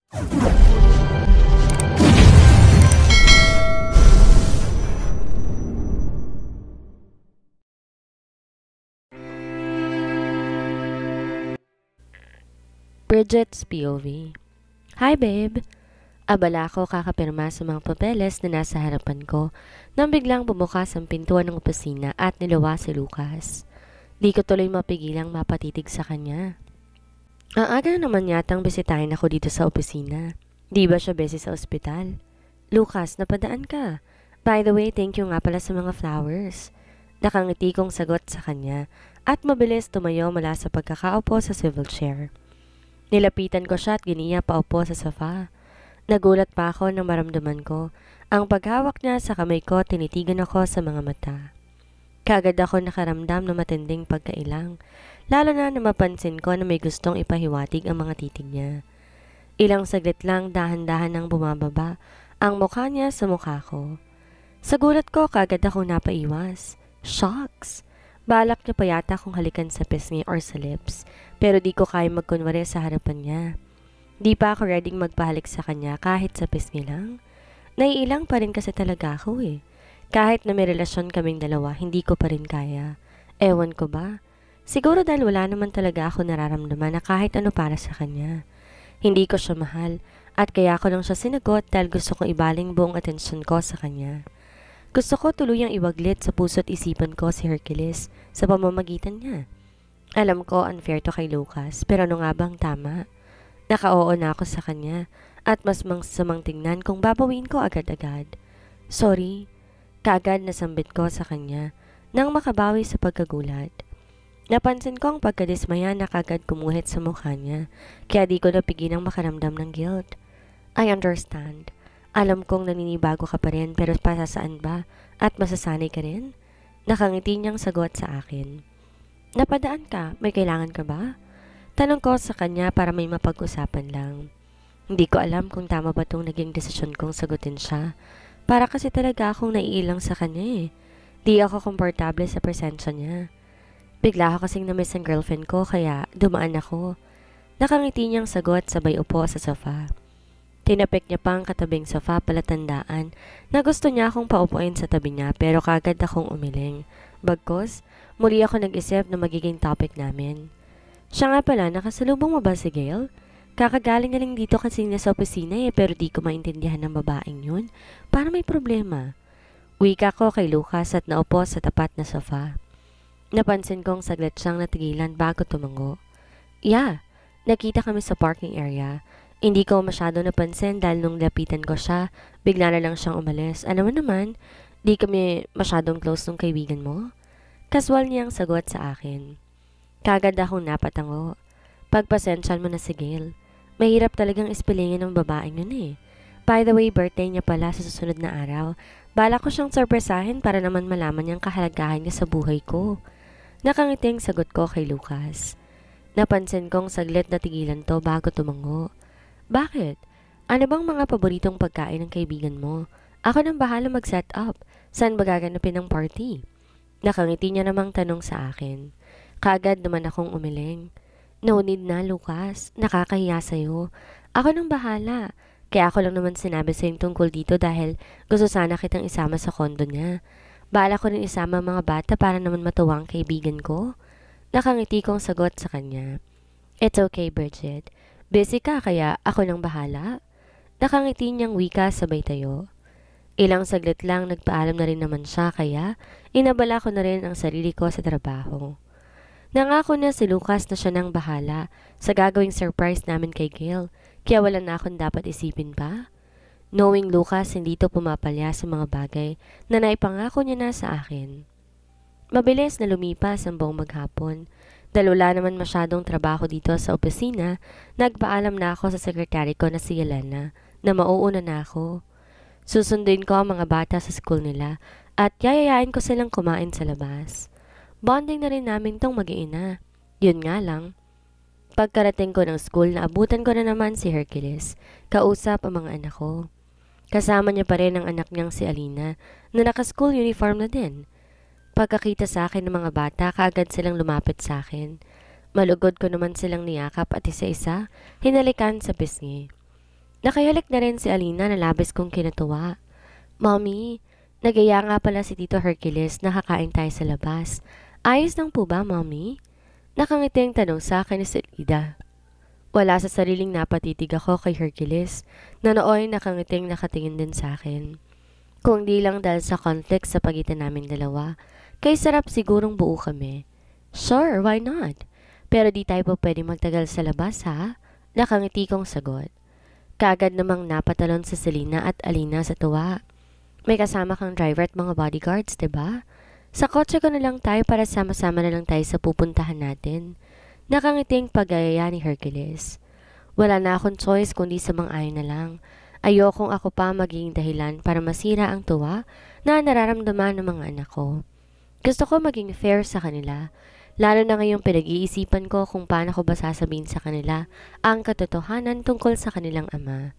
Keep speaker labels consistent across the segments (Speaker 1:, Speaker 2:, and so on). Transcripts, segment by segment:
Speaker 1: Bridget's POV. Hi babe! Abala ako kakapirma sa mga papeles na nasa harapan ko nang biglang bumukas ang pintuan ng opisina at nilawa si Lucas. Di ko tuloy mapigilang mapatitig sa kanya. Ang aga naman yatang bisitahin ako dito sa opisina. Di ba siya busy sa ospital? Lucas, napadaan ka. By the way, thank you nga pala sa mga flowers. Nakangiti kong sagot sa kanya at mabilis tumayo mula sa pagkakaupo sa swivel chair. Nilapitan ko siya at giniya paupo sa sofa. Nagulat pa ako nang maramdaman ko. Ang paghawak niya sa kamay ko, tinitigan ako sa mga mata. Kaagad ako nakaramdam ng matinding pagkailang, lalo na mapansin ko na may gustong ipahiwatig ang mga titig niya. Ilang saglit lang dahan-dahan nang bumababa ang mukha niya sa mukha ko. Sa gulat ko, kaagad akong napaiwas. Shocks! Balak niya pa yata kung halikan sa pisngi or sa lips, pero di ko kaya magkunwari sa harapan niya. Di pa ako ready magpahalik sa kanya kahit sa pisngi lang. Naiilang pa rin kasi talaga ako eh. Kahit na may relasyon kaming dalawa, hindi ko pa rin kaya. Ewan ko ba? Siguro dahil wala naman talaga ako nararamdaman na kahit ano para sa kanya. Hindi ko siya mahal at kaya ko lang siya sinagot dahil gusto kong ibaling buong atensyon ko sa kanya. Gusto ko tuluyang iwaglit sa puso't isipan ko si Hercules sa pamamagitan niya. Alam ko unfair to kay Lucas, pero ano nga bang tama? Naka-oo na ako sa kanya at mas mangsamang tingnan kung babawiin ko agad-agad. Sorry, kaagad nasambit ko sa kanya nang makabawi sa pagkagulat. Napansin ko ang pagkadismaya na kaagad kumuhit sa mukha niya, kaya di ko napigilang makaramdam ng guilt. I understand. Alam kong naninibago ka pa rin pero pasasaan ba at masasanay ka rin? Nakangiti niyang sagot sa akin. Napadaan ka? May kailangan ka ba? Tanong ko sa kanya para may mapag-usapan lang. Hindi ko alam kung tama ba itong naging desisyon kong sagutin siya. Para kasi talaga akong naiilang sa kanya eh. Di ako komportable sa presensya niya. Bigla ako kasing na-miss ang girlfriend ko kaya dumaan ako. Nakangiti niyang sagot sabay upo sa sofa. Tinapik niya pa ang katabing sofa palatandaan na gusto niya akong paupuin sa tabi niya pero kagad akong umiling. Bagkus, muli ako nag-isip na magiging topic namin. Siya nga pala, nakasalubong mo ba si Gail? Kakagaling na lang dito kasi nasa opisina eh pero di ko maintindihan ng babaeng yun. Para may problema. Wika ko kay Lucas at naupo sa tapat na sofa. Napansin kong saglit siyang natigilan bago tumango. Yeah, nakita kami sa parking area. Hindi ko masyado napansin dahil nung lapitan ko siya, bigla na lang siyang umalis. Alam mo naman, di kami masyadong close nung kaibigan mo. Kaswal niyang sagot sa akin. Kagad akong napatango. Pagpasensyan mo na si Gail. Mahirap talagang ispilingin ng babaeng yun eh. By the way, birthday niya pala sa susunod na araw. Bala ko siyang sorpresahin para naman malaman niyang kahalagahan niya sa buhay ko. Nakangiting sagot ko kay Lucas. Napansin kong saglit na tigilan to bago tumango. Bakit? Ano bang mga paboritong pagkain ng kaibigan mo? Ako nang bahala mag-set up. Saan ba gaganapin ang party? Nakangiti niya namang tanong sa akin. Kaagad naman akong umiling. No need na, Lucas. Nakakahiya sa'yo. Ako nang bahala. Kaya ako lang naman sinabi sa'yo tungkol dito dahil gusto sana kitang isama sa kondo niya. Bahala ko rin isama mga bata para naman matuwa ang kaibigan ko. Nakangiti kong sagot sa kanya. It's okay, Bridget. Busy ka kaya ako nang bahala? Nakangiti niyang wika sabay tayo. Ilang saglit lang nagpaalam na rin naman siya kaya inabala ko na rin ang sarili ko sa trabaho. Nangako na si Lucas na siya nang bahala sa gagawing surprise namin kay Gail kaya wala na akong dapat isipin pa. Knowing Lucas hindi to pumapalya sa mga bagay na naipangako niya na sa akin. Mabilis na lumipas ang buong maghapon. Dahil wala naman masyadong trabaho dito sa opisina, nagpaalam na ako sa sekretary ko na si Yelena na mauuna na ako. Susunduin ko ang mga bata sa school nila at yayayain ko silang kumain sa labas. Bonding na rin namin tong mag-iina. Yun nga lang. Pagkarating ko ng school, naabutan ko na naman si Hercules, kausap ang mga anak ko. Kasama niya pa rin ang anak niyang si Alina na naka-school uniform na din. Pagkakita sa akin ng mga bata, kaagad silang lumapit sa akin. Malugod ko naman silang niyakap at isa-isa, hinalikan sa pisngi. Nakihalik na rin si Alina na labis kong kinatuwa. Mommy, nagaya nga pala si Tito Hercules na kakain tayo sa labas. Ayos lang po ba, Mommy? Nakangiting tanong sa akin ni Selida. Wala sa sariling napatitig ako kay Hercules na nooy nakangiting nakatingin din sa akin. Kung di lang dahil sa conflict sa pagitan naming dalawa, kay sarap sigurong buo kami. Sure, why not? Pero di tayo pa pwede magtagal sa labas ha? Nakangiti kong sagot. Kagad namang napatalon sa Selena at Alina sa tuwa. May kasama kang driver at mga bodyguards, diba? Sa kotse ko na lang tayo para sama-sama na lang tayo sa pupuntahan natin. Nakangiting pag-ayaya ni Hercules. Wala na akong choice kundi sumang-ayon na lang. Ayokong ako pa maging dahilan para masira ang tuwa na nararamdaman ng mga anak ko. Gusto ko maging fair sa kanila, lalo na ngayong pinag-iisipan ko kung paano ko ba sasabihin sa kanila ang katotohanan tungkol sa kanilang ama.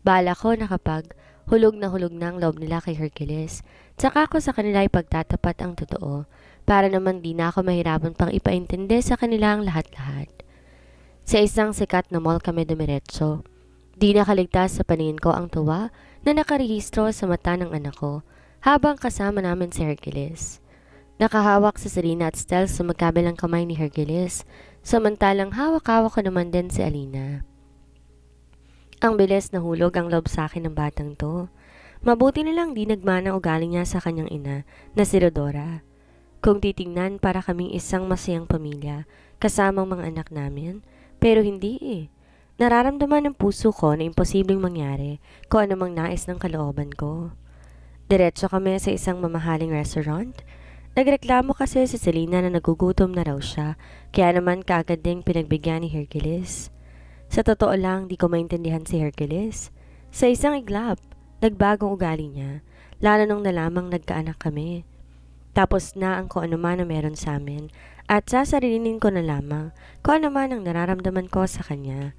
Speaker 1: Bala ko na kapag hulog na ang loob nila kay Hercules, tsaka ko sa kanila ipagtatapat ang totoo, para naman di na ako mahirapan pang ipaintindi sa kanila ang lahat-lahat. Sa isang sikat na mall kami dumiretso. Di nakaligtas sa paningin ko ang tuwa na nakarehistro sa mata ng anak ko habang kasama namin si Hercules. Nakahawak si Serena at Stel sa magkabilang kamay ni Hercules, samantalang hawak-hawak ko naman din si Alina. Ang bilis na hulog ang loob sa akin ng batang to. Mabuti na lang di nagmana ugali niya sa kanyang ina na si Rodora. Kung titingnan para kaming isang masayang pamilya kasamang mga anak namin, pero hindi eh. Nararamdaman ng puso ko na imposibleng mangyari kung anumang nais ng kalooban ko. Diretso kami sa isang mamahaling restaurant. Nagreklamo kasi si Selena na nagugutom na raw siya, kaya naman kaagad ding pinagbigyan ni Hercules. Sa totoo lang, di ko maintindihan si Hercules. Sa isang iglap, nagbagong ugali niya, lalo nung nalamang nagkaanak kami. Tapos na ang kung ano man na meron sa amin, at sasarilinin ko na lamang kung ano man ang nararamdaman ko sa kanya.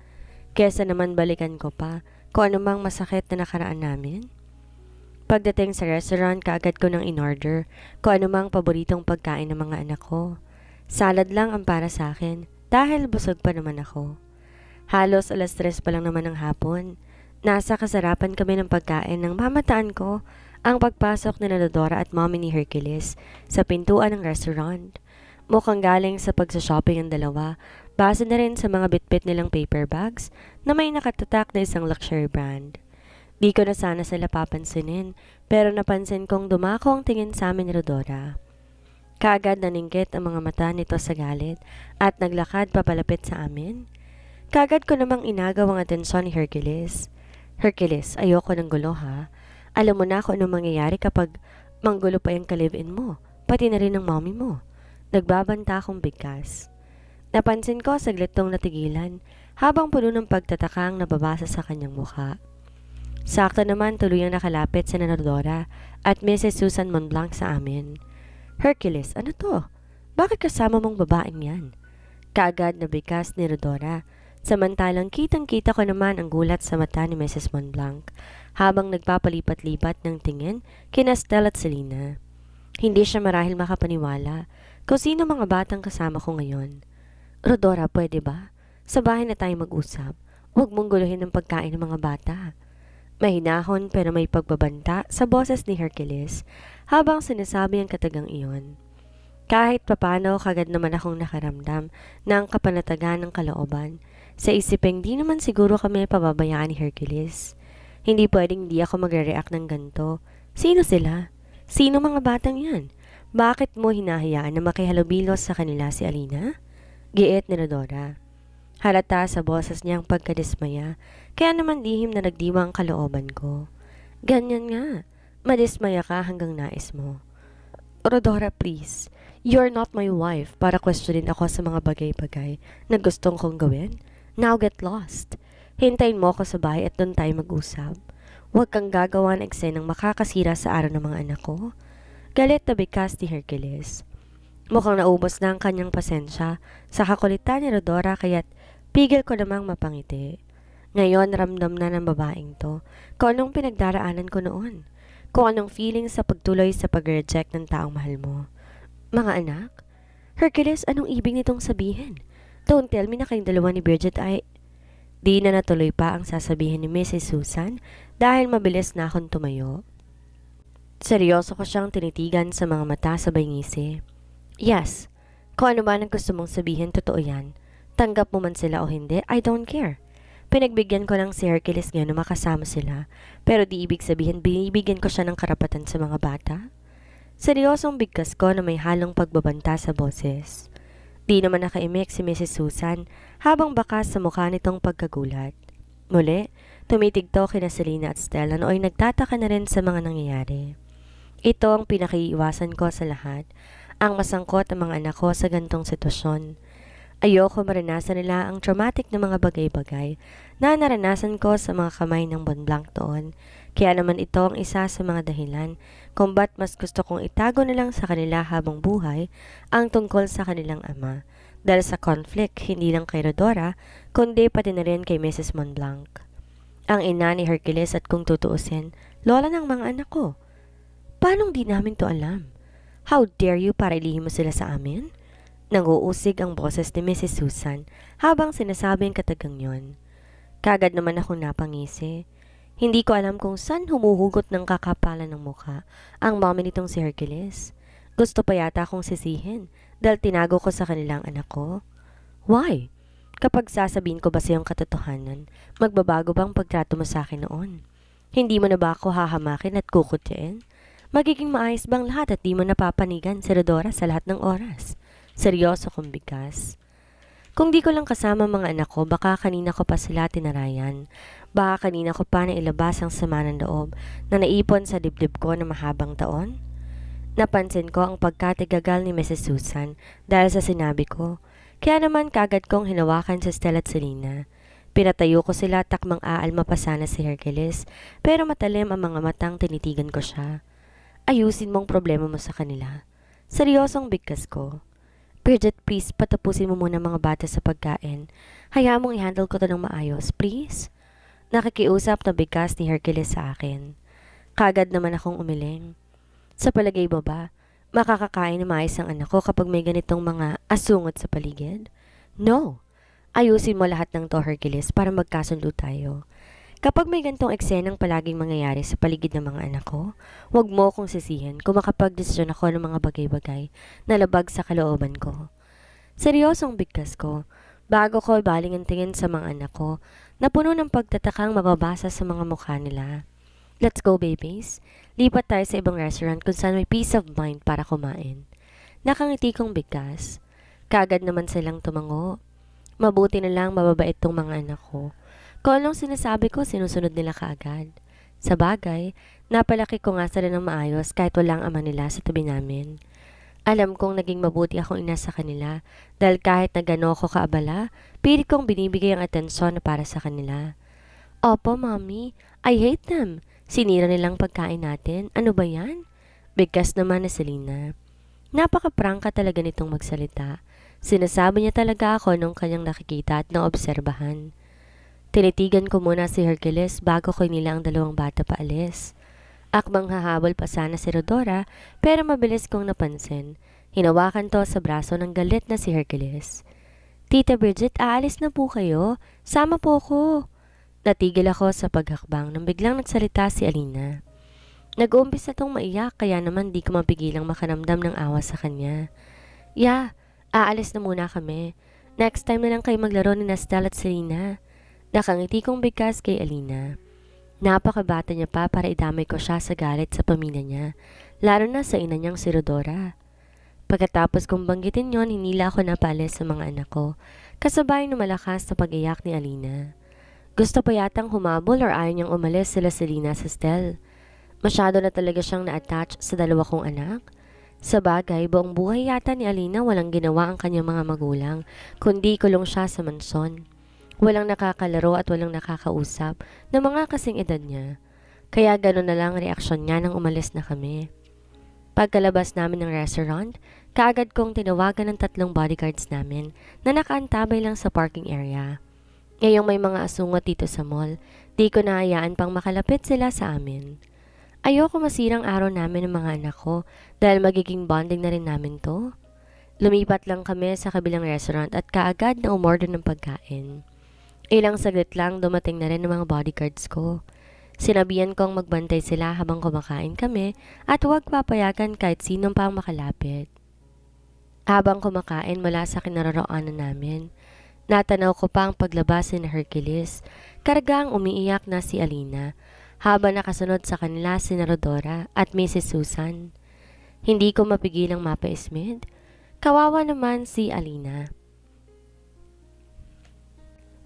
Speaker 1: Kesa naman balikan ko pa kung anumang masakit na nakaraan namin. Pagdating sa restaurant, kaagad ko nang in-order kung anumang paboritong pagkain ng mga anak ko. Salad lang ang para sa akin dahil busog pa naman ako. Halos 3:00 pa lang naman ng hapon. Nasa kasarapan kami ng pagkain nang mamataan ko ang pagpasok ni Dora at mommy ni Hercules sa pintuan ng restaurant. Mukhang galing sa pagsashopping ang dalawa, base na rin sa mga bitbit nilang paper bags na may nakatatak na isang luxury brand. Di ko na sana sila papansinin, pero napansin kong dumako ang tingin sa amin ni Rodora. Kaagad naningkit ang mga mata nito sa galit at naglakad papalapit sa amin. Kaagad ko namang inagaw ang atensyon ni Hercules. Hercules, ayoko ng gulo ha. Alam mo na kung anong mangyayari kapag manggulo pa yung ka-live-in mo, pati na rin ng mommy mo. Nagbabanta akong bigkas. Napansin ko saglit tong natigilan habang puno ng pagtataka ang nababasa sa kanyang mukha. Sakto naman tuluyang nakalapit si Dora at Mrs. Susan Montblanc sa amin. Hercules, ano to? Bakit kasama mong babaeng yan? Kaagad na bigkas ni Rodora, samantalang kitang-kita ko naman ang gulat sa mata ni Mrs. Montblanc habang nagpapalipat-lipat ng tingin kina Stella at Selena. Hindi siya marahil makapaniwala kung sino mga batang kasama ko ngayon. Rodora, pwede ba? Sa bahay na tayo mag-usap. Huwag mong guluhin ang pagkain ng mga bata. Mahinahon pero may pagbabanta sa boses ni Hercules habang sinasabi ang katagang iyon. Kahit papano kagad naman akong nakaramdam ng kapanatagan ng kalooban. Sa isipeng di naman siguro kami pababayaan ni Hercules. Hindi pwedeng di ako magre-react ng ganito. Sino sila? Sino mga batang yan? Bakit mo hinahayaan na makihalubilo sa kanila si Alina? Giit ni Rodora. Halata sa boses niyang pagkadismaya, kaya naman lihim na nagdiwa ang kalooban ko. Ganyan nga, madismaya ka hanggang nais mo. Rodora, please, you're not my wife para questionin ako sa mga bagay-bagay na gustong kong gawin. Now get lost. Hintayin mo ako sa bahay at doon tayo mag-usap. Huwag kang gagawa ng eksenang makakasira sa araw ng mga anak ko. Galit na bigkas ni Hercules. Mukhang naubos na ang kanyang pasensya sa kakulitan ni Rodora kaya't pigil ko namang mapangiti. Ngayon ramdam na ng babaeng to kung anong pinagdaraanan ko noon. Kung anong feeling sa pagtuloy sa pag-reject ng taong mahal mo. Mga anak? Hercules, anong ibig nitong sabihin? Don't tell me na kayong dalawa ni Bridget ay... Di na natuloy pa ang sasabihin ni Mrs. Susan dahil mabilis na akong tumayo. Seryoso ko siyang tinitigan sa mga mata sabay ngisi. Yes, kung ano man ang gusto mong sabihin, totoo yan. Tanggap mo man sila o hindi, I don't care. Pinagbigyan ko lang si Hercules ngayon na makasama sila, pero di ibig sabihin binibigyan ko siya ng karapatan sa mga bata. Seryosong bigkas ko na may halong pagbabanta sa boses. Di naman nakaimik si Mrs. Susan habang bakas sa mukha nitong pagkagulat. Muli, tumitigtok kina Selena at Stella nooy nagtataka na rin sa mga nangyayari. Ito ang pinakiiwasan ko sa lahat, ang masangkot ang mga anak ko sa gantong sitwasyon. Ayoko maranasan nila ang traumatic na mga bagay-bagay na naranasan ko sa mga kamay ng Mont Blanc doon. Kaya naman ito ang isa sa mga dahilan kung ba't mas gusto kong itago na lang sa kanila habang buhay ang tungkol sa kanilang ama. Dahil sa conflict, hindi lang kay Rodora, kundi pati na rin kay Mrs. Mont Blanc. Ang ina ni Hercules at kung tutuusin, lola ng mga anak ko. Paanong di namin to alam? How dare you para ilihim mo sila sa amin? Nag-uusig ang boses ni Mrs. Susan habang sinasabi ang katagang yon. Kagad naman akong napangisi. Hindi ko alam kung saan humuhugot ng kakapalan ng mukha ang mommy nitong si Hercules. Gusto pa yata akong sisihin dahil tinago ko sa kanilang anak ko. Why? Kapag sasabihin ko ba sa iyong katotohanan, magbabago bang pagtrato mo sa akin noon? Hindi mo na ba ako hahamakin at kukutyain? Magiging maayos bang lahat at di mo napapanigan si Rodora sa lahat ng oras? Seryoso kong bigas. Kung di ko lang kasama mga anak ko, baka kanina ko pa sila tinarayan. Baka kanina ko pa nailabas ang sama ng loob na naipon sa dibdib ko na mahabang taon. Napansin ko ang pagkatigagal ni Mrs. Susan dahil sa sinabi ko. Kaya naman kagad kong hinawakan sa Stella at Selena. Pinatayo ko sila takmang aalma pa sana si Hercules, pero matalim ang mga matang tinitigan ko siya. Ayusin mong problema mo sa kanila. Seryosong bigkas ko. Bridget, please, patapusin mo muna mga bata sa pagkain. Hayaan mong i-handle ko to ng maayos, please. Nakikiusap na bigkas ni Hercules sa akin. Kagad naman akong umiling. Sa palagay mo ba, makakakain na maayos ang anak ko kapag may ganitong mga asungot sa paligid? No. Ayusin mo lahat ng to, Hercules, para magkasundo tayo. Kapag may gantong eksenang palaging mangyayari sa paligid ng mga anak ko, huwag mo akong sisihin kung makapagdesisyon ako ng mga bagay-bagay na labag sa kalooban ko. Seryosong bigkas ko, bago ko baling ang tingin sa mga anak ko, na puno ng pagtatakang mababasa sa mga mukha nila. Let's go, babies. Lipat tayo sa ibang restaurant kung saan may peace of mind para kumain. Nakangiti kong bigkas. Kagad naman silang tumango. Mabuti na lang mababait tong mga anak ko. Kung anong sinasabi ko, sinusunod nila kaagad. Sa bagay, napalaki ko nga sila ng maayos kahit walang ama nila sa tabi namin. Alam kong naging mabuti akong ina sa kanila dahil kahit na gano'n ko kaabala, pilit kong binibigay ang atensyon na para sa kanila. Opo, mommy. I hate them. Sinira nilang pagkain natin. Ano ba yan? Bigkas naman na Selena. Napaka-prangka talaga nitong magsalita. Sinasabi niya talaga ako nung kanyang nakikita at naobserbahan. Tinitigan ko muna si Hercules bago ko nila ang dalawang bata paalis. Akbang hahabol pa sana si Rodora pero mabilis kong napansin. Hinawakan to sa braso ng galit na si Hercules. Tita Bridget, aalis na po kayo. Sama po ko. Natigil ako sa paghakbang nang biglang nagsalita si Alina. Nag-uumpisa tong maiyak kaya naman di ko mapigilang makaramdam ng awa sa kanya. Aalis na muna kami. Next time na lang kayo maglaro ni Stella at Selena. Nakangiti kong bigkas kay Alina. Napakabata niya pa para idamay ko siya sa galit sa pamilya niya, lalo na sa ina niyang si Rodora. Pagkatapos kong banggitin yon, hinila ako napalis sa mga anak ko, kasabay ng malakas na pag-iyak ni Alina. Gusto pa yatang humabol or ayaw niyang umalis sila Selena sa Stell. Masyado na talaga siyang na-attach sa dalawa kong anak. Sa bagay, buong buhay yata ni Alina walang ginawa ang kanyang mga magulang, kundi kulong siya sa mansyon. Walang nakakalaro at walang nakakausap na mga kasing edad niya. Kaya gano'n na lang reaksyon niya nang umalis na kami. Pagkalabas namin ng restaurant, kaagad kong tinawagan ng 3 bodyguards namin na nakaantabay lang sa parking area. Ngayong may mga asungot dito sa mall, di ko nahayaan pang makalapit sila sa amin. Ayoko masirang araw namin ng mga anak ko dahil magiging bonding na rin namin to. Lumipat lang kami sa kabilang restaurant at kaagad na umorder ng pagkain. Ilang saglit lang dumating na rin ang mga bodyguards ko. Sinabihan kong magbantay sila habang kumakain kami at huwag papayagan kahit sinong pang makalapit. Habang kumakain mula sa kinaroroonan namin, natanaw ko pa ang paglabas ni Hercules. Kargang umiiyak na si Alina habang nakasunod sa kanila si Rodora at Mrs. Susan. Hindi ko mapigilang mapaismid. Kawawa naman si Alina.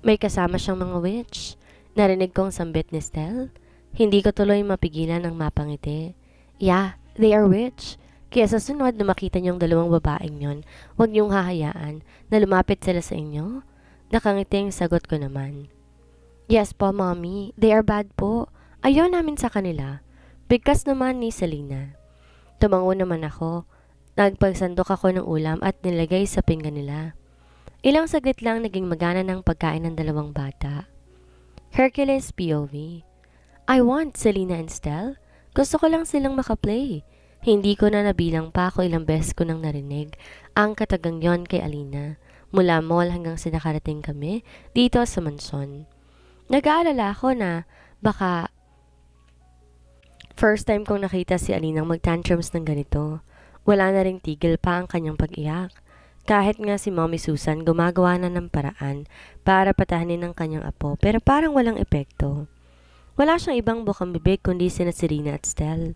Speaker 1: May kasama siyang mga witch. Narinig kong sambit ni Stell. Hindi ko tuloy mapigilan ang mapangiti. Yeah, they are witch. Kaya sa sunod na makita niyong dalawang babaeng yon, huwag niyong hahayaan na lumapit sila sa inyo. Nakangiting sagot ko naman. Yes po, mommy. They are bad po. Ayaw namin sa kanila. Bigkas naman ni Selena. Tumango naman ako. Nagpagsandok ako ng ulam at nilagay sa pinggan nila. Ilang saglit lang naging magana ng pagkain ng dalawang bata. Hercules POV. I want Selena and Stell. Gusto ko lang silang makaplay. Hindi ko na nabilang pa ako ilang beses ko nang narinig ang katagang yon kay Alina. Mula mall hanggang sinakarating kami dito sa mansyon. Nag-aalala ako na baka first time kong nakita si Alinang mag-tantrums ng ganito. Wala na ring tigil pa ang kanyang pag-iyak. Kahit nga si Mommy Susan gumagawa na ng paraan para patahanin ng kanyang apo pero parang walang epekto. Wala siyang ibang bukang bibig kundi sina Serena at Stell.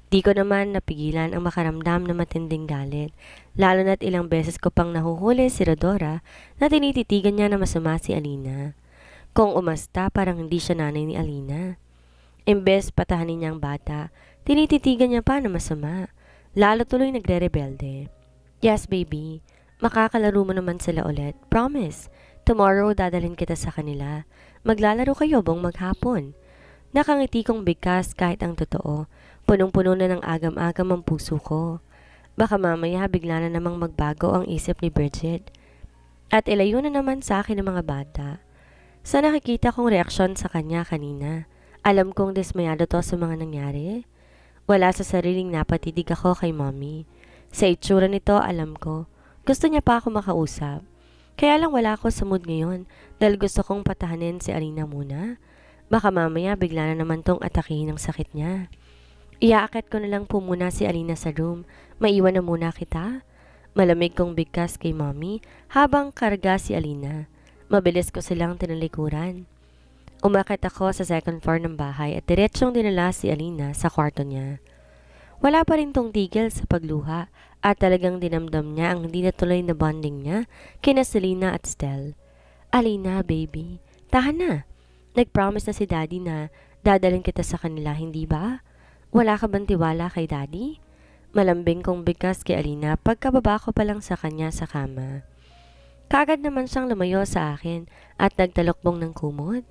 Speaker 1: Di ko naman napigilan ang makaramdam na matinding galit, lalo na't ilang beses ko pang nahuhuli si Rodora na tinititigan niya na masama si Alina. Kung umasta parang hindi siya nanay ni Alina. Imbes patahanin niya ang bata, tinititigan niya pa na masama. Lalo tuloy nagre-rebelde. Yes baby, makakalaro mo naman sila ulit. Promise, tomorrow dadalhin kita sa kanila. Maglalaro kayo buong maghapon. Nakangiti kong bigkas kahit ang totoo. Punong-puno na ng agam-agam ang puso ko. Baka mamaya bigla na namang magbago ang isip ni Bridget. At ilayo na naman sa akin ang mga bata. Sa nakikita kong reaksyon sa kanya kanina, alam kong dismayado to sa mga nangyari. Wala sa sariling napatidig ako kay mommy. Sa itsura nito alam ko, gusto niya pa ako makausap. Kaya lang wala ako sa mood ngayon dahil gusto kong patahanin si Alina muna. Baka mamaya bigla na naman tong atakihin ng sakit niya. Iaakit ko na lang po muna si Alina sa room. Maiwan na muna kita. Malamig kong bigkas kay mommy habang karga si Alina. Mabilis ko silang tinalikuran. Umakit ako sa second floor ng bahay at diretsong dinala si Alina sa kwarto niya. Wala pa rin tong tigil sa pagluha at talagang dinamdam niya ang hindi natuloy na bonding niya kina Selena at Stell. Alina, baby, tahan na. Nag-promise na si Daddy na dadalhin kita sa kanila, hindi ba? Wala ka bang tiwala kay Daddy? Malambing kong bigkas kay Alina pagkababa ko pa lang sa kanya sa kama. Kaagad naman siyang lumayo sa akin at nagtalokbong ng kumot.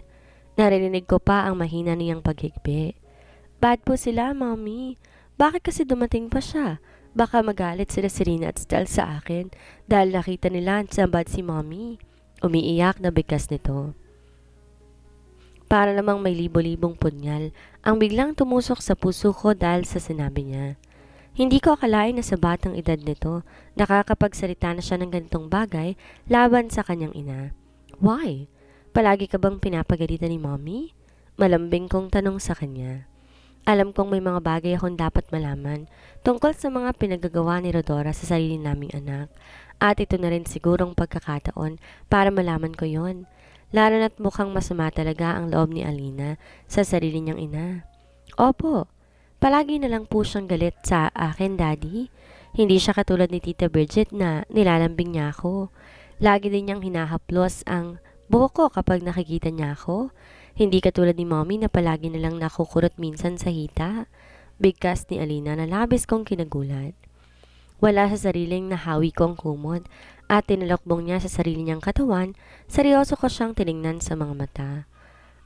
Speaker 1: Narinig ko pa ang mahina niyang paghigbi. Bad po sila, mommy. Bakit kasi dumating pa siya? Baka magalit sila Serena at Stell sa akin dahil nakita nila sa bad si mommy. Umiiyak na bigkas nito. Para namang may libo-libong punyal ang biglang tumusok sa puso ko dahil sa sinabi niya. Hindi ko akalain na sa batang edad nito, nakakapagsalita na siya ng ganitong bagay laban sa kanyang ina. Why? Palagi ka bang pinapagalitan ni mommy? Malambing kong tanong sa kanya. Alam kong may mga bagay akong dapat malaman tungkol sa mga pinagagawa ni Rodora sa sarili naming anak. At ito na rin sigurong pagkakataon para malaman ko yon. Lalo na't mukhang masama talaga ang loob ni Alina sa sarili niyang ina. Opo, palagi na lang po siyang galit sa akin, Daddy. Hindi siya katulad ni Tita Bridget na nilalambing niya ako. Lagi din niyang hinahaplos ang buhok ko kapag nakikita niya ako. Hindi katulad ni Mommy na palagi na lang nakukurot minsan sa hita. Bigkas ni Alina na labis kong kinagulat. Wala sa sariling nahawi kong kumot at tinalokbong niya sa sarili niyang katawan, seryoso ko siyang tiningnan sa mga mata.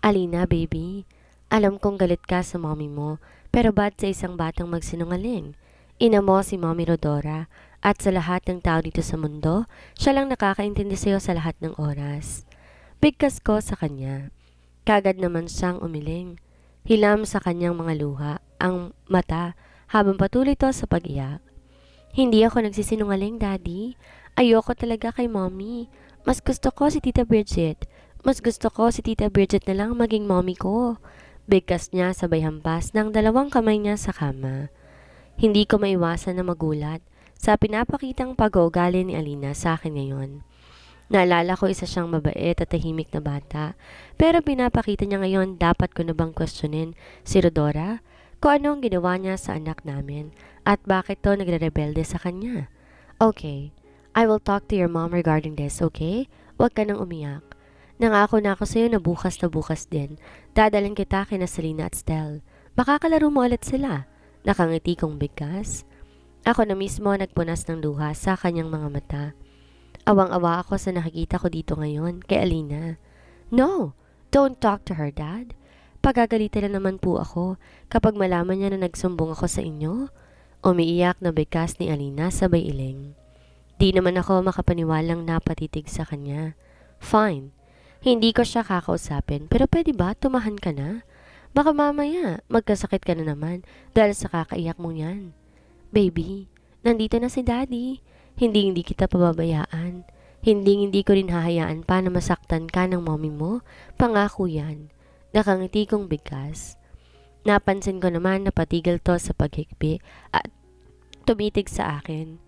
Speaker 1: Alina, baby, alam kong galit ka sa mommy mo, pero bad sa isang batang magsinungaling. Ina mo si Mommy Rodora at sa lahat ng tao dito sa mundo, siya lang nakakaintindi sa'yo sa lahat ng oras. Bigkas ko sa kanya. Kagad naman siyang umiling. Hilam sa kanyang mga luha, ang mata, habang patuloy to sa pag-iyak. Hindi ako nagsisinungaling, Daddy. Ayoko talaga kay Mommy. Mas gusto ko si Tita Bridget. Mas gusto ko si Tita Bridget na lang maging mommy ko. Bigkas niya sabay hampas ng dalawang kamay niya sa kama. Hindi ko maiwasan na magulat sa pinapakitang pag-uugali ni Alina sa akin ngayon. Naalala ko isa siyang mabait at tahimik na bata, pero pinapakita niya ngayon dapat ko na bang questionin si Rodora kung ano ang ginawa niya sa anak namin at bakit to nagre-rebelde sa kanya. Okay, I will talk to your mom regarding this, okay? Huwag ka nang umiyak. Nangako na ako sa'yo na bukas din. Dadalhin kita kina Selena at Stel. Makakalaro mo ulit sila. Nakangiti kong bigkas. Ako na mismo nagpunas ng luha sa kanyang mga mata. Awang-awa ako sa nakikita ko dito ngayon kay Alina. No, don't talk to her, Dad. Pagagalitan na naman po ako kapag malaman niya na nagsumbong ako sa inyo. Umiiyak na bigkas ni Alina sabay iling. Di naman ako makapaniwalang napatitig sa kanya. Fine. Hindi ko siya kakausapin, pero pwede ba tumahan ka na? Baka mamaya magkasakit ka na naman dahil sa kakaiyak mo yan. Baby, nandito na si Daddy. Hindi kita pababayaan. Hindi ko rin hahayaan pa na masaktan ka ng mommy mo. Pangako yan. Nakangiti kong bigkas. Napansin ko naman na patigil to sa paghikbi at tumitig sa akin.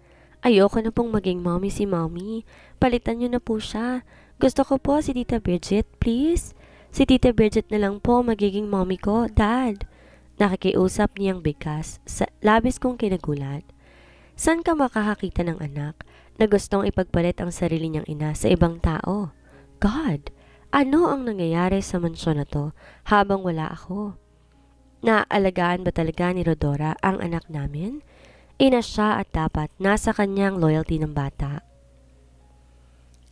Speaker 1: Ayoko na pong maging mommy si mommy. Palitan niyo na po siya. Gusto ko po si Tita Bridget, please. Si Tita Bridget na lang po magiging mommy ko, Dad. Nakikiusap niyang bigkas sa labis kong kinagulat. Saan ka makakakita ng anak na gustong ipagpalit ang sarili niyang ina sa ibang tao? God, ano ang nangyayari sa mansyon na to habang wala ako? Naalagaan ba talaga ni Rodora ang anak namin? Ina siya at dapat nasa kanyang loyalty ng bata.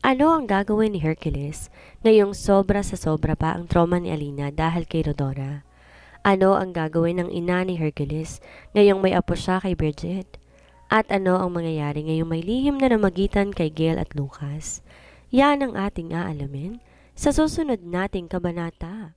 Speaker 1: Ano ang gagawin ni Hercules ngayong sobra sa sobra pa ang trauma ni Alina dahil kay Rodora? Ano ang gagawin ng ina ni Hercules ngayong may apo siya kay Bridget? At ano ang mangyayari ngayong may lihim na namagitan kay Gail at Lucas? Yan ang ating aalamin sa susunod nating kabanata.